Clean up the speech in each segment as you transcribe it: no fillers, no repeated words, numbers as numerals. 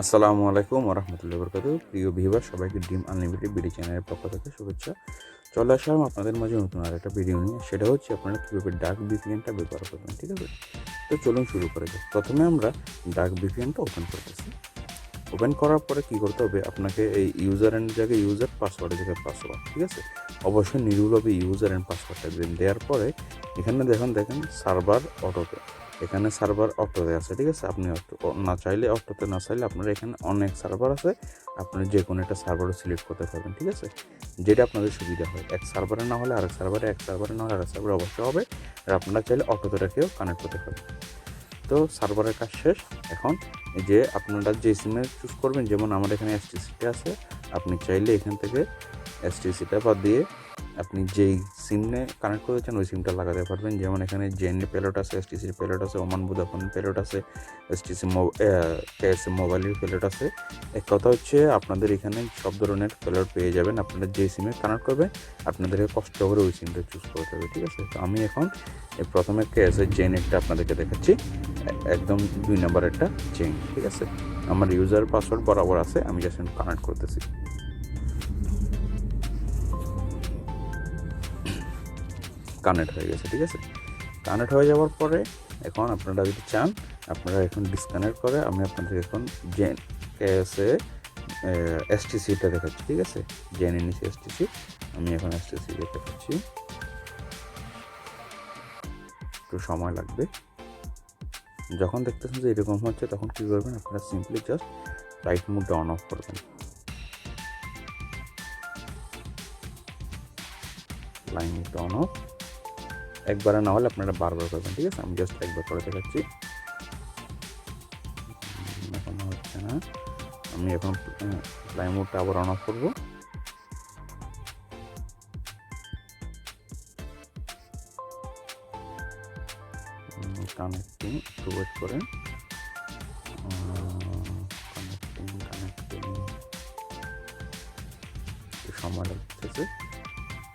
আসসালামুআলাইকুম ওরহমতুল্লাহি ওয়াবারাকাতুহু। প্রিয় ভিউয়ার, সবাইকে ড্রিম আনলিমিটেড বিডি চ্যানেলের পক্ষ থেকে শুভেচ্ছা। চলে আসলাম আপনাদের মাঝে নতুন আরেকটা ভিডিও নিয়ে। সেটা হচ্ছে আপনারা কীভাবে ডার্ক ভিপিএনটা ব্যবহার করবেন, ঠিক আছে? তো চলুন শুরু করা যাক। প্রথমে আমরা ডার্ক ভিপিএনটা ওপেন করতেছি। ওপেন করার পরে কী করতে হবে, আপনাকে এই ইউজার অ্যান্ড জায়গায় ইউজার, পাসওয়ার্ডের জায়গায় পাসওয়ার্ড, ঠিক আছে? অবশ্যই নির্ভুলভাবে ইউজার অ্যান্ড পাসওয়ার্ডটা দেবেন। দেওয়ার পরে এখানে দেখেন সার্ভার অটোতে, এখানে সার্ভার অটোতে আছে, ঠিক আছে? আপনি না চাইলে অটোতে না চাইলে আপনার এখানে অনেক সার্ভার আছে, আপনি যে কোনো একটা সার্ভারও সিলেক্ট করতে পারবেন, ঠিক আছে? যেটা আপনাদের সুবিধা হয়। এক সার্ভারে না হলে আরেক সার্ভারে, এক সার্ভারে না হলে আরেক সার্ভারে অবশ্যই হবে। আর আপনারা চাইলে অটোতে রেখেও কানেক্ট করতে পারবেন। তো সার্ভারের কাজ শেষ। এখন যে আপনারা যে সিমে চুজ করবেন, যেমন আমার এখানে এসটিসিটা আছে, আপনি চাইলে এখান থেকে এসটিসিটা বাদ দিয়ে আপনি যেই সিমে কানেক্ট করতে চান ওই সিমটা লাগাতে পারবেন। যেমন এখানে জেনের পেলোড আছে, এসটিসির পেলোড আছে, ওমান ভোদাফোনের পেলোড আছে, এসটিসি মোবাইলের পেলোড আছে। এক কথা হচ্ছে আপনাদের এখানে সব ধরনের পেলোড পেয়ে যাবেন। আপনারা যে সিমে কানেক্ট করবেন আপনাদেরকে কষ্ট করে ওই সিমটা চুজ করতে হবে, ঠিক আছে? তো আমি এখন প্রথমে জেনেরটা আপনাদেরকে দেখাচ্ছি, একদম 2 নম্বরেরটা জেন, ঠিক আছে? আমার ইউজার পাসওয়ার্ড বরাবর আছে, আমি জাস্ট কানেক্ট করতেছি। কানেক্ট হয়ে গেছে, ঠিক আছে? কানেক্ট হয়ে যাওয়ার পরে এখন আপনারা যদি চান আপনারা এখন ডিসকানেক্ট করে আমি আপনাদের এখন জেন এসটিসিটা দেখাচ্ছি, ঠিক আছে? জেনের নিচে এসটিসি, আমি এখন এসটিসি দেখাচ্ছি। একটু সময় লাগবে। যখন দেখতেছেন যে এরকম হচ্ছে তখন কী করবেন, আপনারা সিম্পলি জাস্ট লাইট মোডটা অন অফ করবেন। লাইট মোডটা অন অফ একবারে না হলে আপনারা বারবার করবেন, ঠিক আছে? আমি জাস্ট একবার করে দেখাচ্ছি। এখন হচ্ছে না, আমি এখন লাইট মোডটা আবার অন অফ করবো। কানেক্টিং, একটু ওয়েট করেন। কানেক্টিং সময় লাগতেছে।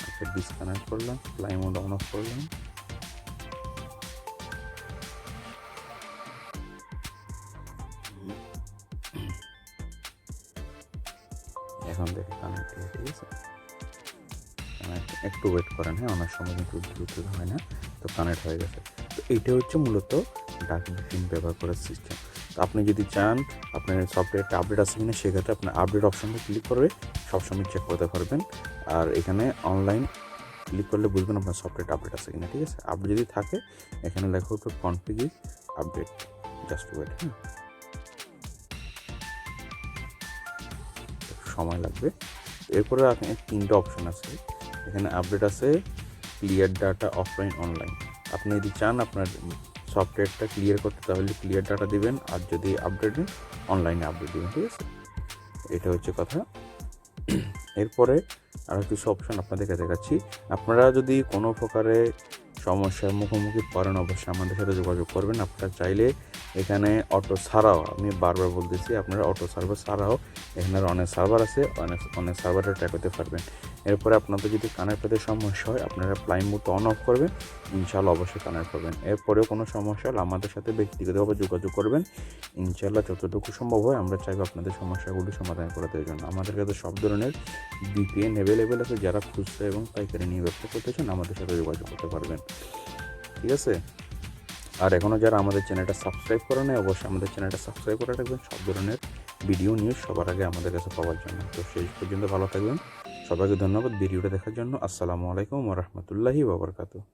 আচ্ছা, ডিসকানেক্ট করলাম, ফ্লাই মোড অন অফ করলাম। এখন দেখে কানেক্ট হয়ে, ঠিক আছে? একটু ওয়েট করেন, হ্যাঁ, অনেক সময় কিন্তু দ্রুত হয় না। তো কানেক্ট হয়ে গেছে। তো এইটা হচ্ছে মূলত ডার্ক ভিপিএন ব্যবহার করার সিস্টেম। তো আপনি যদি চান আপনার সফটওয়্যারটা আপডেট আছে কিনা, সেক্ষেত্রে আপনার আপডেট অপশনটা ক্লিক করে সবসময় চেক করতে পারবেন। আর এখানে অনলাইন ক্লিক করলে বুঝবেন আপনার সফটওয়্যারটা আপডেট আছে কিনা, ঠিক আছে? আপডেট যদি থাকে এখানে লেখা হতো config is update, just wait, হ্যাঁ, সময় লাগবে। এরপরে এখানে 3টা অপশন আছে। এখানে আপডেট আছে, ক্লিয়ার ডাটা অফলাইন অনলাইন। আপনি যদি চান আপনার সফটওয়্যারটা ক্লিয়ার করতে তাহলে ক্লিয়ার ডাটা দিবেন, আর যদি আপডেট অনলাইনে আপডেট দিবেন, ঠিক আছে? এটা হচ্ছে কথা। এরপরে আরও কিছু অপশন আপনাদেরকে দেখাচ্ছি। আপনারা যদি কোনো প্রকারে সমস্যার মুখোমুখি পড়েন অবশ্যই আমাদের সাথে যোগাযোগ করবেন। আপনারা চাইলে এখানে অটো ছাড়াও, আমি বারবার বলতেছি, আপনারা অটো সার্ভার ছাড়াও এখানে অনেক সার্ভার আছে, অনেক সার্ভারে ট্র্যাক করতে পারবেন। এরপরে আপনাদের যদি কানেক্ট হতে সমস্যা হয় আপনারা ফ্লাই মোড অন অফ করবেন, ইনশাআল্লাহ অবশ্যই কানেক্ট করবেন। এরপরেও কোনো সমস্যা হলে আমাদের সাথে ব্যক্তিগতভাবে যোগাযোগ করবেন। ইনশাআল্লাহ যতটুকু সম্ভব হয় আমরা চাইবো আপনাদের সমস্যাগুলো সমাধান করে দেওয়ার জন্য। আমাদের কাছে সব ধরনের ভিপিএন অ্যাভেলেবেল আছে। যারা খুচরা এবং পাইকারি নিয়ে ব্যবসা করতে চান আমাদের সাথে যোগাযোগ করতে পারবেন, ঠিক আছে? আর এখনও যারা আমাদের চ্যানেলটা সাবস্ক্রাইব করে নেয় অবশ্যই আমাদের চ্যানেলটা সাবস্ক্রাইব করে রাখবেন সব ধরনের ভিডিও নিউজ সবার আগে আমাদের কাছে পাওয়ার জন্য। তো সেই পর্যন্ত ভালো থাকবেন। সবাইকে ধন্যবাদ ভিডিওটা দেখার জন্য। আসসালামু আলাইকুম ওয়া রাহমাতুল্লাহি ওয়া বারাকাতুহু।